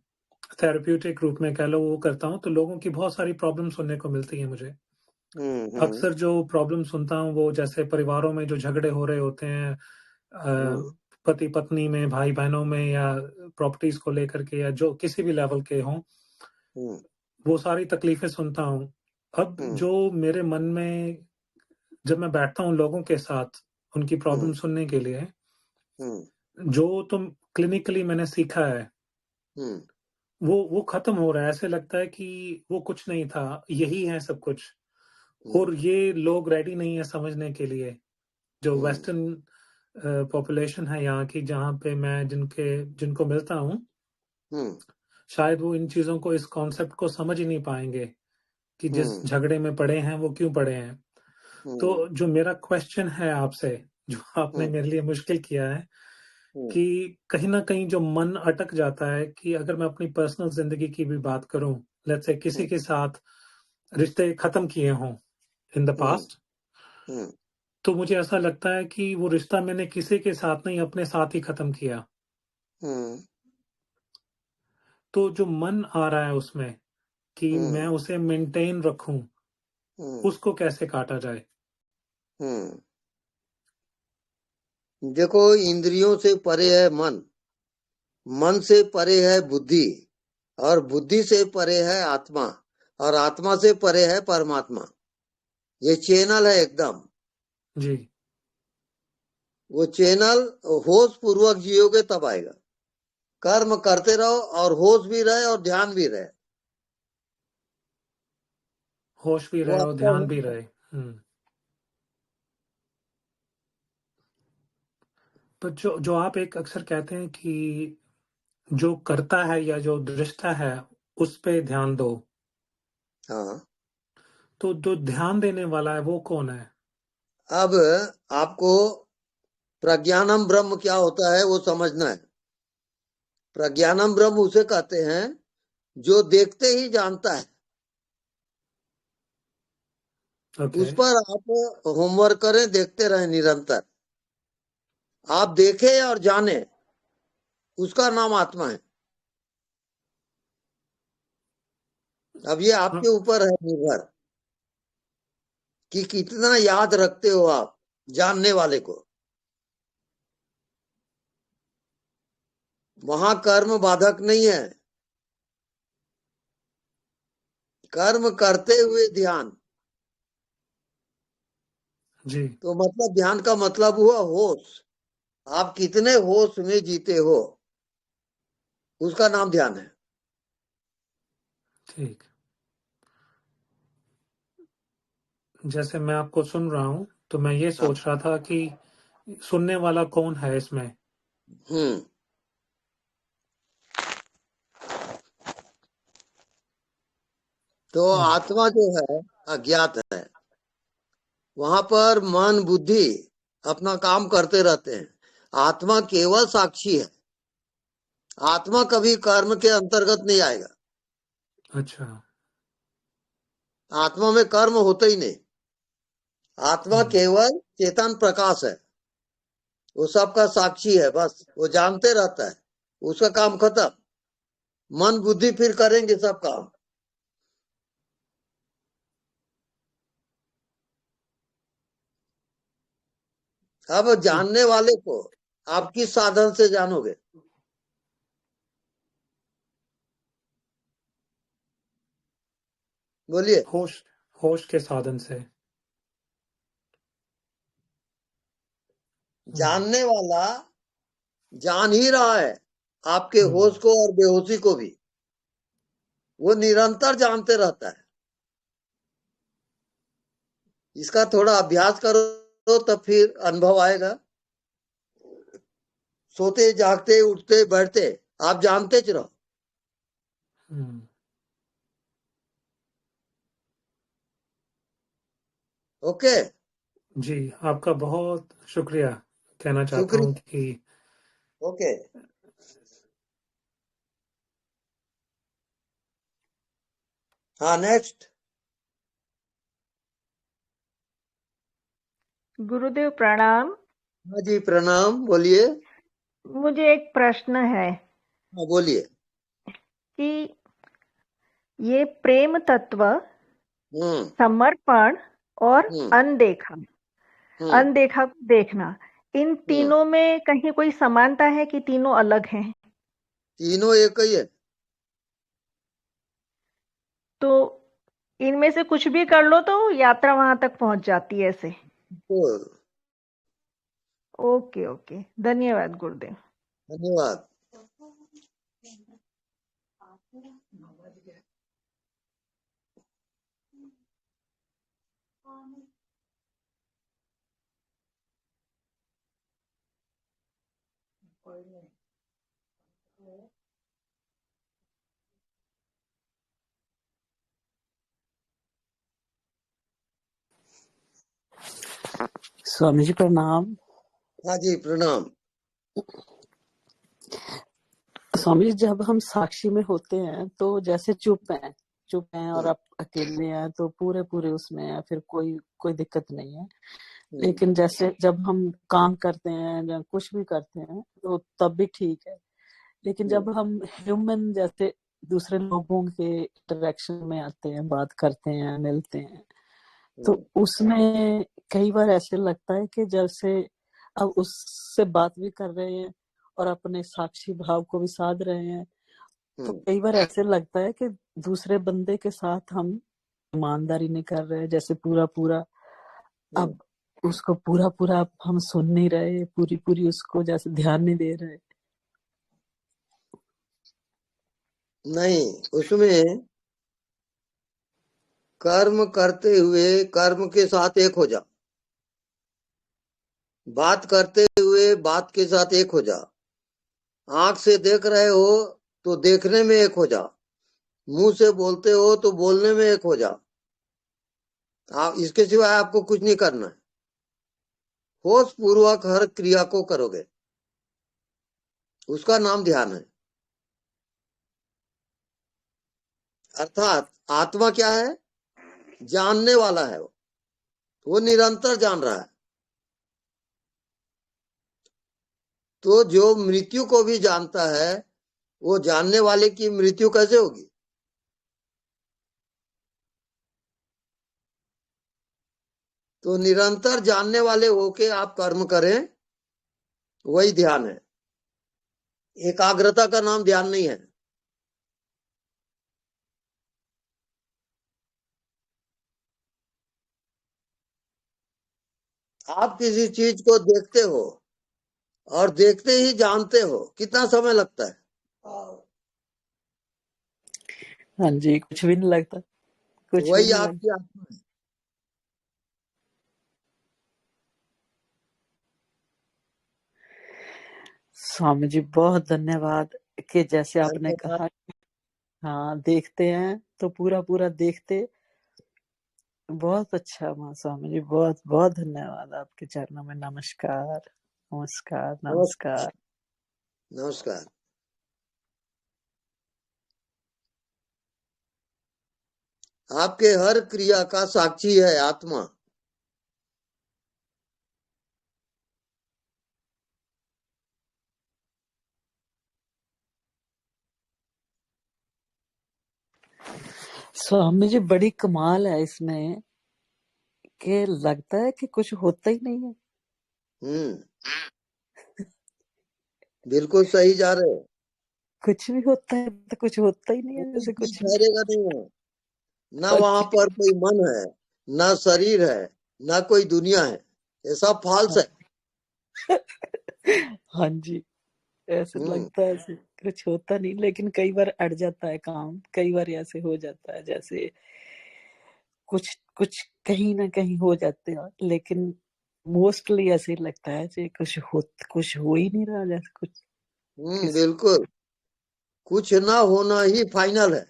थेरेप्यूटिक रूप में कह लो, वो करता हूँ, तो लोगों की बहुत सारी प्रॉब्लम सुनने को मिलती है मुझे। अक्सर जो प्रॉब्लम सुनता हूँ वो जैसे परिवारों में जो झगड़े हो रहे होते हैं, पति पत्नी में, भाई बहनों में, या प्रॉपर्टीज को लेकर के, या जो किसी भी लेवल के हों, वो सारी तकलीफें सुनता हूँ। अब जो मेरे मन में जब मैं बैठता हूँ लोगों के साथ उनकी प्रॉब्लम सुनने के लिए, जो तुम क्लिनिकली मैंने सीखा है वो खत्म हो रहा है। ऐसे लगता है कि वो कुछ नहीं था, यही है सब कुछ। और ये लोग रेडी नहीं है समझने के लिए, जो वेस्टर्न पॉपुलेशन है यहाँ की, जहाँ पे मैं जिनको मिलता हूँ, शायद वो इन चीजों को, इस कॉन्सेप्ट को समझ ही नहीं पाएंगे कि जिस झगड़े में पड़े हैं वो क्यों पड़े हैं। तो जो मेरा क्वेश्चन है आपसे, जो आपने मेरे लिए मुश्किल किया है, कि कहीं ना कहीं जो मन अटक जाता है, कि अगर मैं अपनी पर्सनल जिंदगी की भी बात करूं, लेट्स से किसी के साथ रिश्ते खत्म किए हों इन द पास्ट, तो मुझे ऐसा लगता है कि वो रिश्ता मैंने किसी के साथ नहीं, अपने साथ ही खत्म किया। तो जो मन आ रहा है उसमें कि मैं उसे मेंटेन रखूं, उसको कैसे काटा जाए? देखो, इंद्रियों से परे है मन, मन से परे है बुद्धि, और बुद्धि से परे है आत्मा, और आत्मा से परे है परमात्मा। ये चैनल है एकदम जी। वो चैनल होश पूर्वक जियोगे तब आएगा। कर्म करते रहो और होश भी रहे और ध्यान भी रहे। होश भी वो रहे और आपका ध्यान भी रहे। तो जो आप एक अक्सर कहते हैं कि जो करता है या जो दृष्टा है उस पे ध्यान दो, हाँ। तो जो ध्यान देने वाला है वो कौन है? अब आपको प्रज्ञानम ब्रह्म क्या होता है वो समझना है। प्रज्ञानम ब्रह्म उसे कहते हैं जो देखते ही जानता है। उस पर आप होमवर्क करें, देखते रहें निरंतर। आप देखें और जाने, उसका नाम आत्मा है। अब ये आपके ऊपर है निर्भर कि कितना याद रखते हो आप जानने वाले को। वहां कर्म बाधक नहीं है। कर्म करते हुए ध्यान, जी। तो मतलब ध्यान का मतलब हुआ होश। आप कितने होश में जीते हो, उसका नाम ध्यान है। ठीक। जैसे मैं आपको सुन रहा हूं तो मैं ये सोच रहा था कि सुनने वाला कौन है इसमें? तो आत्मा जो है अज्ञात है। वहां पर मन बुद्धि अपना काम करते रहते हैं। आत्मा केवल साक्षी है। आत्मा कभी कर्म के अंतर्गत नहीं आएगा। अच्छा। आत्मा में कर्म होते ही नहीं। आत्मा केवल चेतन प्रकाश है। वो सबका साक्षी है, बस वो जानते रहता है। उसका काम खत्म। मन बुद्धि फिर करेंगे सब काम। अब जानने वाले को आप किस साधन से जानोगे? बोलिए। होश के साधन से। जानने वाला जान ही रहा है आपके होश को और बेहोशी को भी, वो निरंतर जानते रहता है। इसका थोड़ा अभ्यास करो तब फिर अनुभव आएगा। सोते जागते उठते बैठते आप जानते च रहो। ओके जी, आपका बहुत शुक्रिया कहना चाहता हूँ कि ओके। हाँ नेक्स्ट। गुरुदेव प्रणाम। हाँ जी प्रणाम, बोलिए। मुझे एक प्रश्न है हाँ बोलिए। कि ये प्रेम तत्व, समर्पण और अनदेखा, अनदेखा को देखना, इन तीनों में कहीं कोई समानता है कि तीनों अलग हैं? तीनों एक ही है। तो इनमें से कुछ भी कर लो तो यात्रा वहां तक पहुंच जाती है ऐसे। ओके ओके, धन्यवाद गुरुदेव। धन्यवाद। स्वामी जी प्रणाम। हाँ जी प्रणाम। स्वामी जी, जब हम साक्षी में होते हैं तो जैसे चुप हैं और आप अकेले हैं तो पूरे पूरे उसमें हैं, फिर कोई दिक्कत नहीं है। लेकिन जैसे जब हम काम करते हैं या कुछ भी करते हैं तो तब भी ठीक है। लेकिन जब हम ह्यूमन जैसे दूसरे लोगों के इंटरेक्शन में आते हैं, बात करते हैं, मिलते हैं, तो उसमें कई बार ऐसे लगता है कि जैसे अब उससे बात भी कर रहे हैं और अपने साक्षी भाव को भी साध रहे हैं, तो कई बार ऐसे लगता है कि दूसरे बंदे के साथ हम ईमानदारी नहीं कर रहे, जैसे पूरा अब उसको पूरा हम सुन नहीं रहे, पूरी उसको जैसे ध्यान नहीं दे रहे। नहीं, उसमें कर्म करते हुए कर्म के साथ एक हो जा, बात करते हुए बात के साथ एक हो जा, आंख से देख रहे हो तो देखने में एक हो जा, मुंह से बोलते हो तो बोलने में एक हो जा। आप इसके सिवाय आपको कुछ नहीं करना है। होश पूर्वक हर क्रिया को करोगे, उसका नाम ध्यान है। अर्थात आत्मा क्या है? जानने वाला है। वो निरंतर जान रहा है। तो जो मृत्यु को भी जानता है, वो जानने वाले की मृत्यु कैसे होगी? तो निरंतर जानने वाले होके आप कर्म करें, वही ध्यान है। एकाग्रता का नाम ध्यान नहीं है। आप किसी चीज को देखते हो और देखते ही जानते हो, कितना समय लगता है? हाँ जी, कुछ भी नहीं लगता, कुछ भी वही नहीं आपकी लगता। आत्मा है। स्वामी जी बहुत धन्यवाद कि जैसे आपने कहा, हाँ देखते हैं तो पूरा देखते। बहुत अच्छा माँ स्वामी जी, बहुत बहुत धन्यवाद। आपके चरणों में नमस्कार नमस्कार नमस्कार नमस्कार। आपके हर क्रिया का साक्षी है आत्मा। स्वामी जी बड़ी कमाल है इसमें कि लगता है कि कुछ होता ही नहीं है। बिल्कुल सही जा रहे हो। कुछ भी होता है तो कुछ होता ही नहीं है, जैसे कुछ ठहरेगा नहीं है। ना वहां पर कोई मन है, ना शरीर है, ना कोई दुनिया है, ये सब फाल्स है। हाँ जी, ऐसे लगता है ऐसे कुछ होता नहीं, लेकिन कई बार अड़ जाता है काम, कई बार ऐसे हो जाता है जैसे कुछ कुछ कहीं ना कहीं हो जाते हैं, लेकिन मोस्टली ऐसे ही लगता है कि कुछ हो ही नहीं रहा, जैसे कुछ बिल्कुल, कुछ ना होना ही फाइनल है।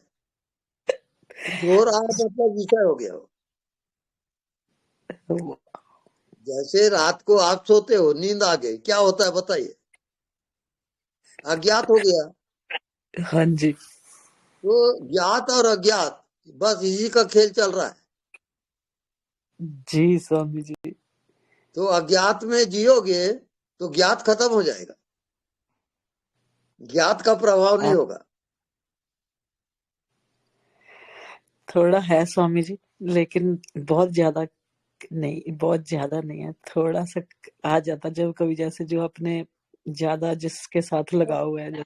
कुछ हो रहा है मतलब विषय हो गया हो। जैसे रात को आप सोते हो, नींद आ गई, क्या होता है बताइए? अज्ञात हो गया। हाँ जी, तो ज्ञात और अज्ञात बस इसी का खेल चल रहा है। जी स्वामी जी। तो अज्ञात में जियोगे तो ज्ञात खत्म हो जाएगा, ज्ञात का प्रभाव नहीं होगा। थोड़ा है स्वामी जी, लेकिन बहुत ज्यादा नहीं है, थोड़ा सा आ जाता जब कभी, जैसे जो अपने ज्यादा जिसके साथ लगा हुआ है।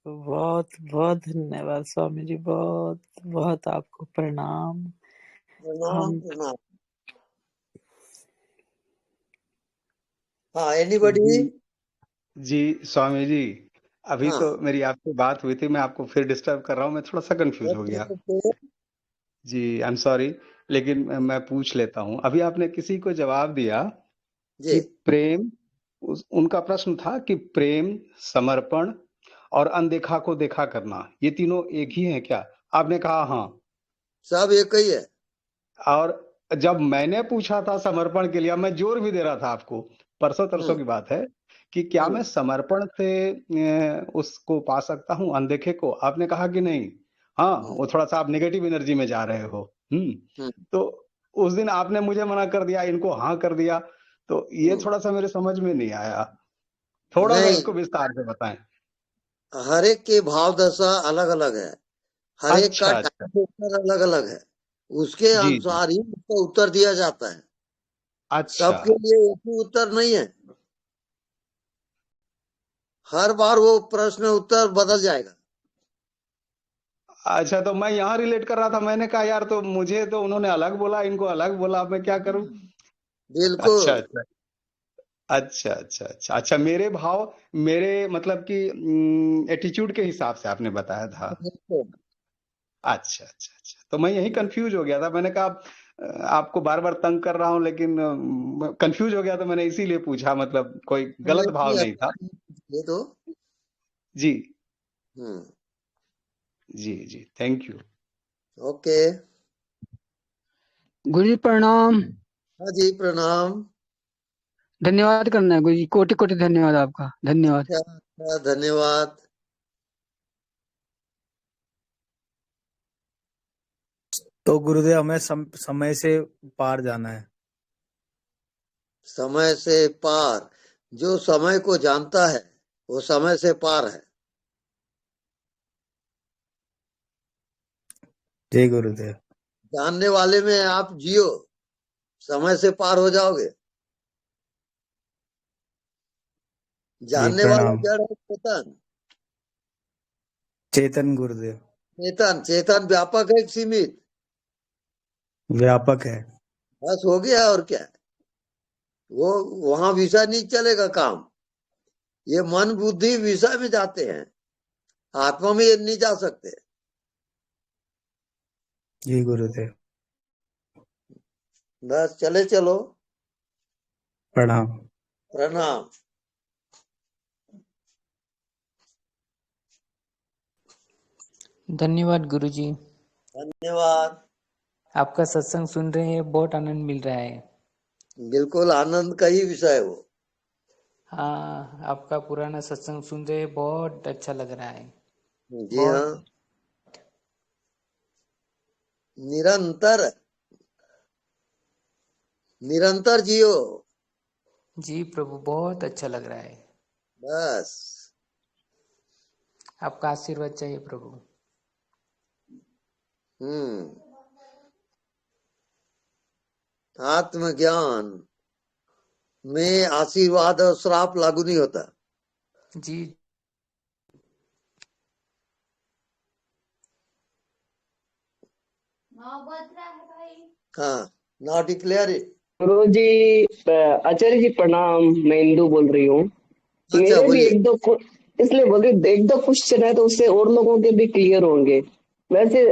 बहुत बहुत धन्यवाद स्वामी जी, बहुत बहुत आपको प्रणाम। प्रणाम प्रणाम। हाँ, एनीबॉडी? जी स्वामी जी, अभी हाँ। तो मेरी आपसे बात हुई थी, मैं आपको फिर डिस्टर्ब कर रहा हूँ, मैं थोड़ा सा कंफ्यूज हो गया। जी आई एम सॉरी, लेकिन मैं पूछ लेता हूँ। अभी आपने किसी को जवाब दिया कि प्रेम, उनका प्रश्न था कि प्रेम, समर्पण और अनदेखा को देखा करना, ये तीनों एक ही हैं क्या? आपने कहा हाँ, सब एक ही है। और जब मैंने पूछा था समर्पण के लिए, मैं जोर भी दे रहा था आपको, परसों तरसों की बात है, कि क्या मैं समर्पण से उसको पा सकता हूँ, अनदेखे को? आपने कहा कि नहीं। हाँ, वो थोड़ा सा आप नेगेटिव एनर्जी में जा रहे हो। तो उस दिन आपने मुझे मना कर दिया, इनको हाँ कर दिया, तो ये थोड़ा सा मेरे समझ में नहीं आया, थोड़ा सा इसको विस्तार से बताएं। हर एक के भाव दशा अलग अलग है, हर एक का अच्छा। टाइम अलग अलग है, उसके जी जी, अनुसार ही उसको उत्तर दिया जाता है। अच्छा सबके लिए एक ही उत्तर नहीं है, हर बार वो प्रश्न उत्तर बदल जाएगा। अच्छा, तो मैं यहाँ रिलेट कर रहा था, मैंने कहा यार, तो मुझे तो उन्होंने अलग बोला, इनको अलग बोला, अब मैं क्या करूं? बिल्कुल। अच्छा अच्छा अच्छा अच्छा अच्छा अच्छा, मेरे भाव, मेरे मतलब कि एटीट्यूड के हिसाब से आपने बताया था। अच्छा अच्छा अच्छा, तो मैं यही कंफ्यूज हो गया था, मैंने कहा आपको बार बार तंग कर रहा हूं, लेकिन कंफ्यूज हो गया, तो मैंने इसीलिए पूछा, मतलब कोई गलत भाव नहीं था। ये तो जी जी जी, थैंक यू। ओके। गुरु जी प्रणाम। हाँ जी प्रणाम। धन्यवाद करना है गुरु जी, कोटि कोटि धन्यवाद आपका, धन्यवाद। अच्छा, धन्यवाद। तो गुरुदेव हमें समय से पार जाना है। समय से पार, जो समय को जानता है वो समय से पार है। जय गुरुदेव। जानने वाले में आप जियो, समय से पार हो जाओगे। जानने वाला जड़ है चेतन। चेतन गुरुदेव। चेतन, चेतन व्यापक है सीमित? व्यापक है। बस हो गया, और क्या? वो वहां विषय नहीं चलेगा काम, ये मन बुद्धि विषय में जाते हैं, आत्मा में ये नहीं जा सकते। जी गुरुदेव। बस चले चलो। प्रणाम। प्रणाम। धन्यवाद गुरुजी। धन्यवाद। आपका सत्संग सुन रहे हैं, बहुत आनंद मिल रहा है। बिल्कुल आनंद का ही विषय है वो। हाँ, आपका पुराना सत्संग सुन रहे हैं, बहुत अच्छा लग रहा है। जी हाँ, निरंतर निरंतर जियो। जी प्रभु, बहुत अच्छा लग रहा है। बस आपका आशीर्वाद चाहिए प्रभु। आत्मज्ञान में आशीर्वाद और श्राप लागू नहीं होता। जी हाँ, नाउ डिक्लेयर इट। गुरु जी, आचार्य जी प्रणाम। मैं इंदू बोल रही हूँ। अच्छा, मेरे भी बोलिए। इसलिए बोल रही, एक दो क्वेश्चन है तो उससे और लोगों के भी क्लियर होंगे। वैसे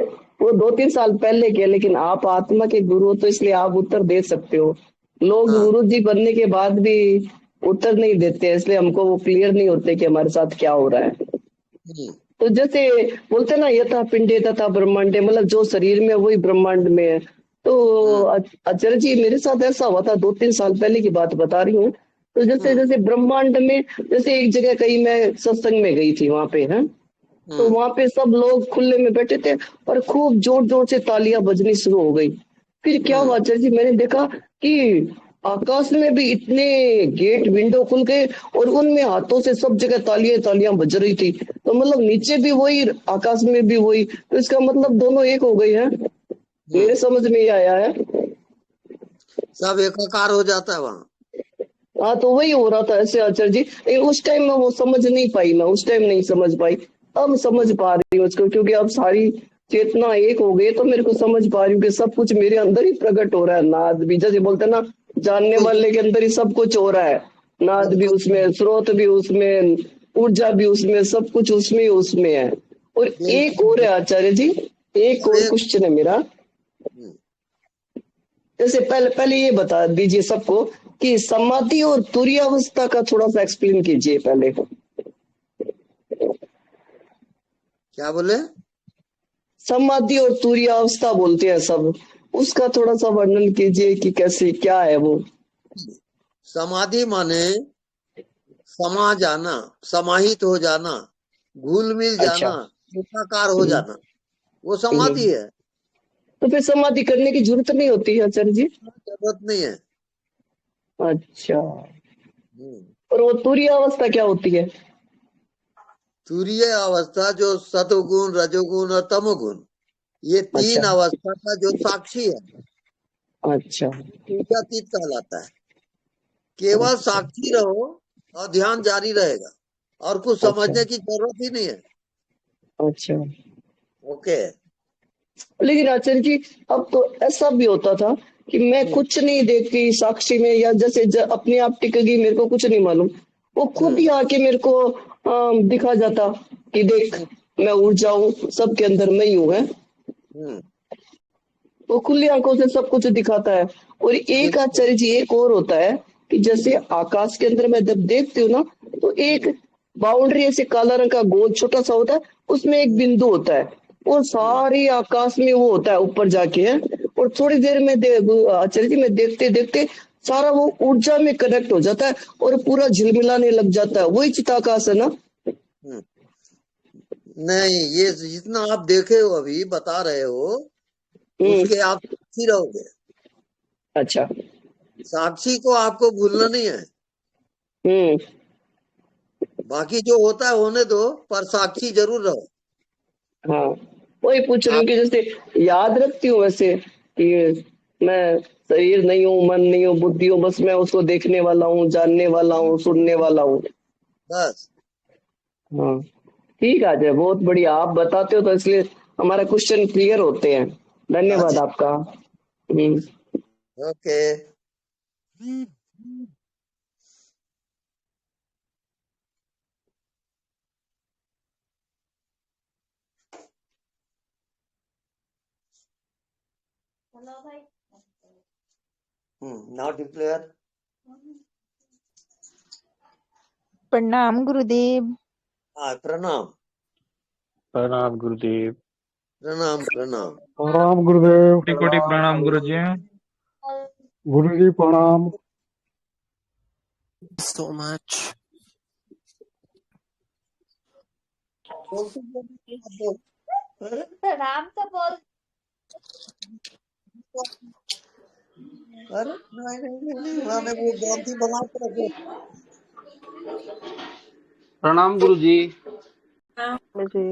वो 2-3 साल पहले के, लेकिन आप आत्मा के गुरु हो तो इसलिए आप उत्तर दे सकते हो। लोग गुरु जी बनने के बाद भी उत्तर नहीं देते, इसलिए हमको वो क्लियर नहीं होते कि हमारे साथ क्या हो रहा है। तो जैसे बोलते ना, यथा पिंडे तथा ब्रह्मांडे, मतलब जो शरीर में वही ब्रह्मांड में है। तो आचार्य जी मेरे साथ ऐसा हुआ था, 2-3 साल पहले की बात बता रही हूँ। तो जैसे जैसे ब्रह्मांड में, जैसे एक जगह कहीं मैं सत्संग में गई थी, वहां पे है, तो वहां पे सब लोग खुले में बैठे थे और खूब जोर जोर से तालियां बजनी शुरू हो गई। फिर क्या हुआ आचार्य जी, मैंने देखा कि आकाश में भी इतने गेट विंडो खुल गए और उनमें हाथों से सब जगह तालियां तालियां बज रही थी। तो मतलब नीचे भी वही, आकाश में भी वही, तो इसका मतलब दोनों एक हो गई है। मेरे समझ में ये आया है। सब एकाकार हो जाता है वहाँ। हाँ, तो वही हो रहा था ऐसे आचार्य जी। लेकिन उस टाइम में वो समझ नहीं पाई, मैं उस टाइम नहीं समझ पाई। अब समझ पा रही हूँ उसको, क्योंकि अब सारी चेतना एक हो गई, तो मेरे को समझ पा रही हूँ कि सब कुछ मेरे अंदर ही प्रकट हो रहा है। नाद भी, जैसे बोलते हैं ना, जानने वाले के अंदर ही सब कुछ हो रहा है। नाद भी उसमें, स्रोत भी उसमें, ऊर्जा भी उसमें, सब कुछ उसमें है। और एक और है आचार्य जी, एक और क्वेश्चन है मेरा। जैसे पहले ये बता दीजिए सबको कि समाधि और तुरीय अवस्था का थोड़ा सा एक्सप्लेन कीजिए पहले। क्या बोले? समाधि और तुरीय अवस्था बोलते हैं सब, उसका थोड़ा सा वर्णन कीजिए कि कैसे, क्या है वो। समाधि माने समा जाना, समाहित हो जाना, घुल मिल अच्छा। जाना, एकाकार हो जाना, वो समाधि है। तो फिर समाधि करने की जरूरत नहीं होती है आचार्य जी? जरूरत नहीं है। अच्छा, और वो तुरीय अवस्था क्या होती है? तुरीय अवस्था जो सतोगुण, रजोगुण और तमोगुण, ये 3 अवस्था का जो साक्षी है, अच्छा, ऊर्जातीत कहलाता है। केवल साक्षी रहो और ध्यान जारी रहेगा, और कुछ समझने की जरूरत ही नहीं है। अच्छा, ओके। लेकिन आचार्य जी, अब तो ऐसा भी होता था कि मैं कुछ नहीं देखती साक्षी में, या जैसे अपने आप टिक गई, मेरे को कुछ नहीं मालूम, वो खुद ही आके मेरे को दिखा जाता कि देख, मैं ऊर्जा हूँ, सबके अंदर मैं ही हूँ, है। वो खुली आंखों से सब कुछ दिखाता है। और एक आचार्य जी, एक और होता है कि जैसे आकाश के अंदर मैं जब देखती हूँ ना, तो एक बाउंड्री ऐसे काला रंग का गोल छोटा सा होता है, उसमें एक बिंदु होता है, और सारी आकाश में वो होता है ऊपर जाके, है। और थोड़ी देर में आचार्य जी, मैं देखते देखते सारा वो ऊर्जा में कनेक्ट हो जाता है और पूरा झिलमिलाने लग जाता है। वही चिताकाश है ना? नहीं, ये जितना आप देखे हो, अभी बता रहे हो, उसके आप साक्षी रहोगे। अच्छा, साक्षी को आपको भूलना नहीं है। बाकी जो होता है होने दो, पर साक्षी जरूर रहो। हाँ, वही पूछ रही हूँ कि जैसे याद रखती हूँ वैसे कि मैं शरीर नहीं हूँ, मन नहीं हूँ, बुद्धि हूँ, बस मैं उसको देखने वाला हूँ, जानने वाला हूँ, सुनने वाला हूँ, बस। हाँ, ठीक है। बहुत बढ़िया, आप बताते हो तो इसलिए हमारा क्वेश्चन क्लियर होते हैं। धन्यवाद आपका। ओके। Now declare. प्रणाम गुरुदेव। प्रणाम। प्रणाम गुरुदेव। प्रणाम प्रणाम। प्रणाम गुरुदेव। कोटि प्रणाम गुरुजी। गुरुजी प्रणाम। so much. प्रणाम तो बोल। अरे नहीं, उन्होंने वो ग्रंथि बना के रखे। प्रणाम गुरुजी। जी।